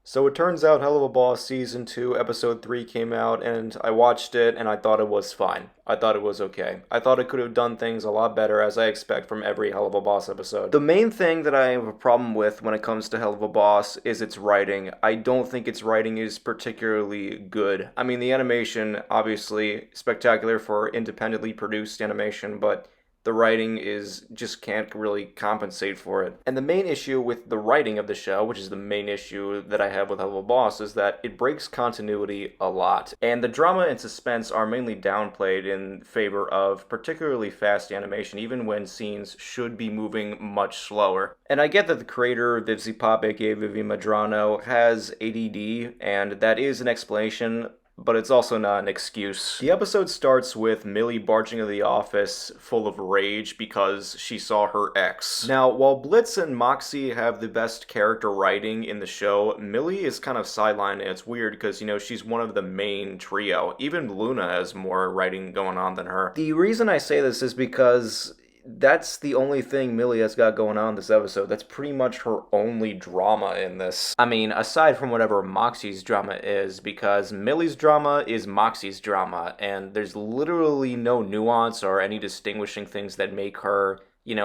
So it turns out Helluva Boss Season 2, Episode 3 came out, and I watched it, and I thought it was fine. I thought it was okay. I thought it could have done things a lot better, as I expect from every Helluva Boss episode. The main thing that I have a problem with when it comes to Helluva Boss is its writing. I don't think its writing is particularly good. I mean, the animation, obviously, spectacular for independently produced animation, but the writing is just can't really compensate for it. And the main issue with the writing of the show, which is the main issue that I have with Helluva Boss, is that it breaks continuity a lot. And the drama and suspense are mainly downplayed in favor of particularly fast animation, even when scenes should be moving much slower. And I get that the creator, Vivzi Pop, aka Vivi Madrano, has ADD, and that is an explanation, but it's also not an excuse. The episode starts with Millie barging into the office full of rage because she saw her ex. Now, while Blitz and Moxie have the best character writing in the show, Millie is kind of sidelined, and it's weird because, she's one of the main trio. Even Luna has more writing going on than her. The reason I say this is because that's the only thing Millie has got going on this episode. That's pretty much her only drama in this. I mean, aside from whatever Moxie's drama is, because Millie's drama is Moxie's drama, and there's literally no nuance or any distinguishing things that make her,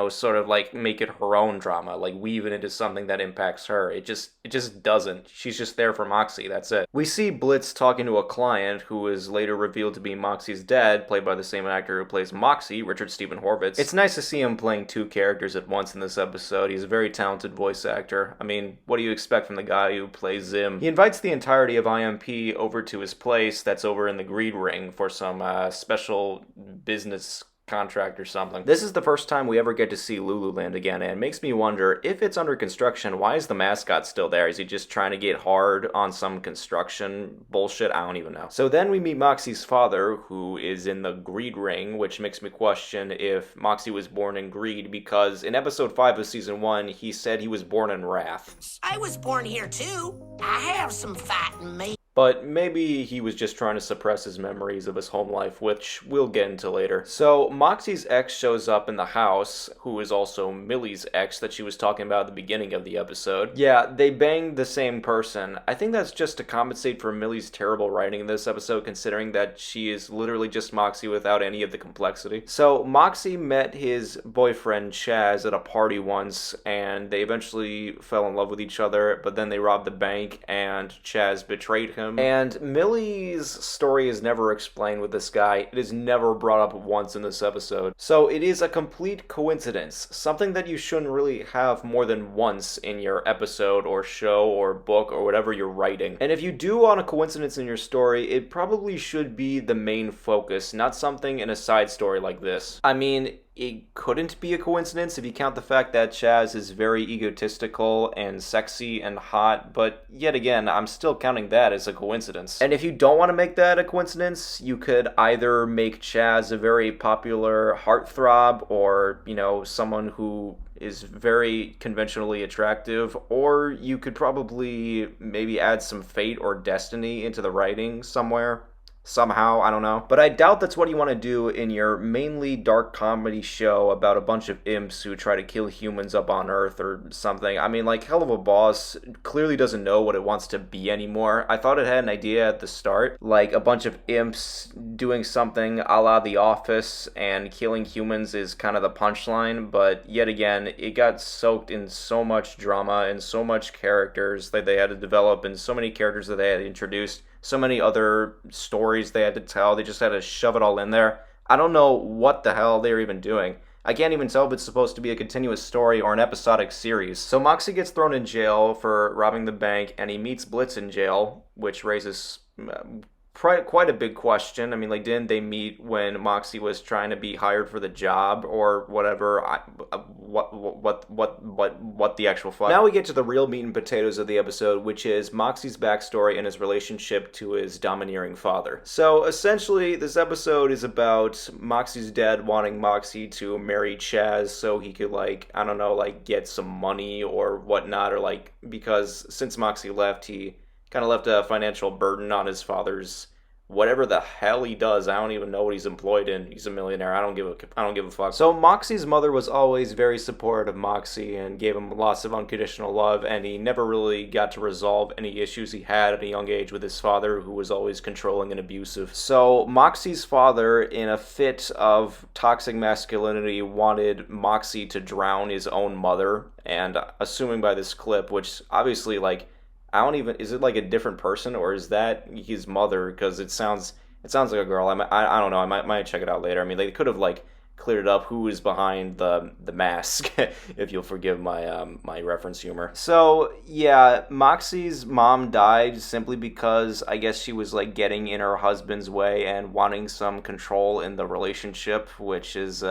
sort of like make it her own drama, like weave it into something that impacts her. It just doesn't. She's just there for Moxie, that's it. We see Blitz talking to a client who is later revealed to be Moxie's dad, played by the same actor who plays Moxie, Richard Stephen Horvitz. It's nice to see him playing two characters at once in this episode. He's a very talented voice actor. I mean, what do you expect from the guy who plays Zim? He invites the entirety of IMP over to his place that's over in the Greed Ring for some special business contract or something. This is the first time we ever get to see Lululand again, and it makes me wonder, if it's under construction, why is the mascot still there? Is he just trying to get hard on some construction bullshit? I don't even know. So then we meet Moxie's father, who is in the Greed Ring, which makes me question if Moxie was born in greed, because in episode 5 of season 1, he said he was born in wrath. I was born here too. I have some fight in me. But maybe he was just trying to suppress his memories of his home life, which we'll get into later. So Moxie's ex shows up in the house, who is also Millie's ex that she was talking about at the beginning of the episode. Yeah, they banged the same person. I think that's just to compensate for Millie's terrible writing in this episode, considering that she is literally just Moxie without any of the complexity. So Moxie met his boyfriend Chaz at a party once, and they eventually fell in love with each other, but then they robbed the bank, and Chaz betrayed him. And Millie's story is never explained with this guy. It is never brought up once in this episode. So it is a complete coincidence. Something that you shouldn't really have more than once in your episode or show or book or whatever you're writing. And if you do want a coincidence in your story, it probably should be the main focus, not something in a side story like this. I mean, it couldn't be a coincidence if you count the fact that Chaz is very egotistical and sexy and hot, but yet again, I'm still counting that as a coincidence. And if you don't want to make that a coincidence, you could either make Chaz a very popular heartthrob or, someone who is very conventionally attractive, or you could probably maybe add some fate or destiny into the writing somewhere. Somehow, I don't know. But I doubt that's what you want to do in your mainly dark comedy show about a bunch of imps who try to kill humans up on Earth or something. I mean, like, Helluva Boss clearly doesn't know what it wants to be anymore. I thought it had an idea at the start, like a bunch of imps doing something a la The Office, and killing humans is kind of the punchline, but yet again, it got soaked in so much drama and so much characters that they had to develop, and so many characters that they had introduced. So many other stories they had to tell. They just had to shove it all in there. I don't know what the hell they were even doing. I can't even tell if it's supposed to be a continuous story or an episodic series. So Moxie gets thrown in jail for robbing the bank, and he meets Blitz in jail, which raises quite a big question. I mean, like, didn't they meet when Moxie was trying to be hired for the job or whatever? What the actual fuck? Now we get to the real meat and potatoes of the episode, which is Moxie's backstory and his relationship to his domineering father. So essentially, this episode is about Moxie's dad wanting Moxie to marry Chaz so he could, get some money or whatnot, or because since Moxie left, he kind of left a financial burden on his father's whatever the hell he does. I don't even know what he's employed in. He's a millionaire. I don't give a fuck. So Moxie's mother was always very supportive of Moxie and gave him lots of unconditional love, and he never really got to resolve any issues he had at a young age with his father, who was always controlling and abusive. So Moxie's father, in a fit of toxic masculinity, wanted Moxie to drown his own mother, and assuming by this clip, which obviously, like, I don't even, is it like a different person, or is that his mother? Because it sounds like a girl. I don't know. I might check it out later. I mean, they could have like cleared it up who is behind the mask, if you'll forgive my reference humor. So yeah, Moxie's mom died simply because I guess she was like getting in her husband's way and wanting some control in the relationship, which is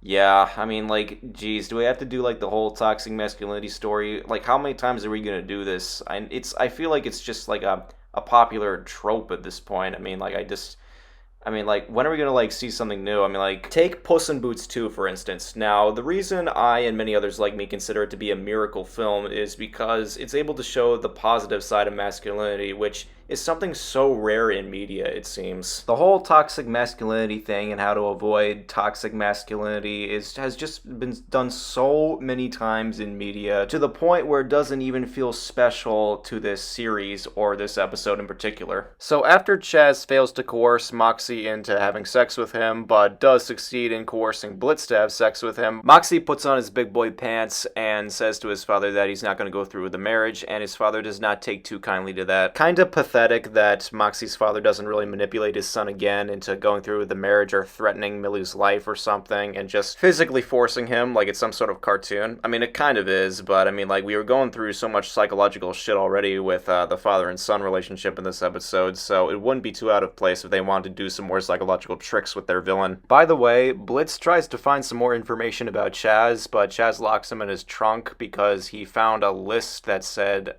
yeah, I mean, like, geez, do we have to do like the whole toxic masculinity story? Like, how many times are we gonna do this? I feel like it's just like a popular trope at this point. I mean, like, when are we gonna like see something new? I mean, like, take Puss in Boots 2, for instance. Now, the reason I and many others like me consider it to be a miracle film is because it's able to show the positive side of masculinity, which is something so rare in media, it seems. The whole toxic masculinity thing and how to avoid toxic masculinity has just been done so many times in media to the point where it doesn't even feel special to this series or this episode in particular. So after Chaz fails to coerce Moxie into having sex with him, but does succeed in coercing Blitz to have sex with him, Moxie puts on his big boy pants and says to his father that he's not going to go through with the marriage, and his father does not take too kindly to that. Kinda pathetic that Moxie's father doesn't really manipulate his son again into going through with the marriage or threatening Millie's life or something and just physically forcing him like it's some sort of cartoon. I mean, it kind of is, but I mean, like, we were going through so much psychological shit already with the father and son relationship in this episode, so it wouldn't be too out of place if they wanted to do some more psychological tricks with their villain. By the way, Blitz tries to find some more information about Chaz, but Chaz locks him in his trunk because he found a list that said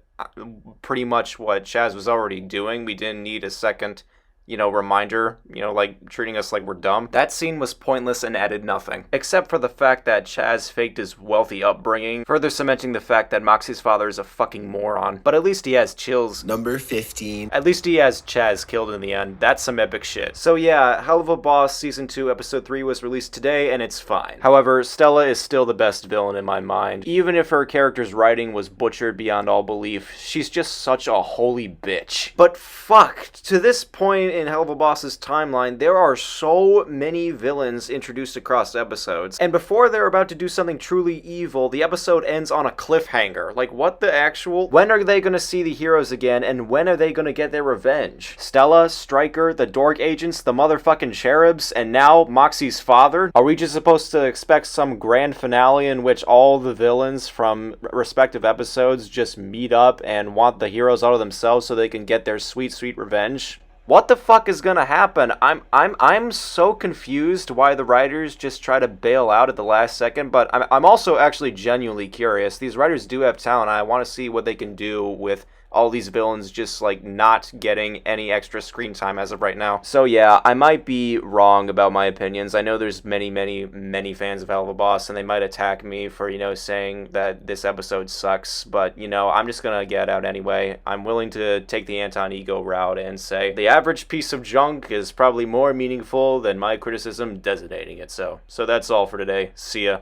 pretty much what Chaz was already doing. We didn't need a second, reminder, like treating us like we're dumb. That scene was pointless and added nothing, except for the fact that Chaz faked his wealthy upbringing, further cementing the fact that Moxie's father is a fucking moron. But at least he has chills. Number 15. At least he has Chaz killed in the end. That's some epic shit. So yeah, Helluva Boss Season 2 Episode 3 was released today, and it's fine. However, Stella is still the best villain in my mind. Even if her character's writing was butchered beyond all belief, she's just such a holy bitch. But fuck, to this point in Helluva Boss's timeline, there are so many villains introduced across episodes, and before they're about to do something truly evil, the episode ends on a cliffhanger. Like, what the actual? When are they gonna see the heroes again, and when are they gonna get their revenge? Stella, Stryker, the Dork Agents, the motherfucking Cherubs, and now Moxie's father? Are we just supposed to expect some grand finale in which all the villains from respective episodes just meet up and want the heroes out of themselves so they can get their sweet, sweet revenge? What the fuck is gonna happen? I'm so confused why the writers just try to bail out at the last second, but I'm also actually genuinely curious. These writers do have talent. I want to see what they can do with all these villains just like not getting any extra screen time as of right now. So yeah, I might be wrong about my opinions. I know there's many fans of Helluva Boss, and they might attack me for, saying that this episode sucks, but I'm just gonna get out anyway. I'm willing to take the anti-ego route and say the average piece of junk is probably more meaningful than my criticism designating it so. So that's all for today. See ya.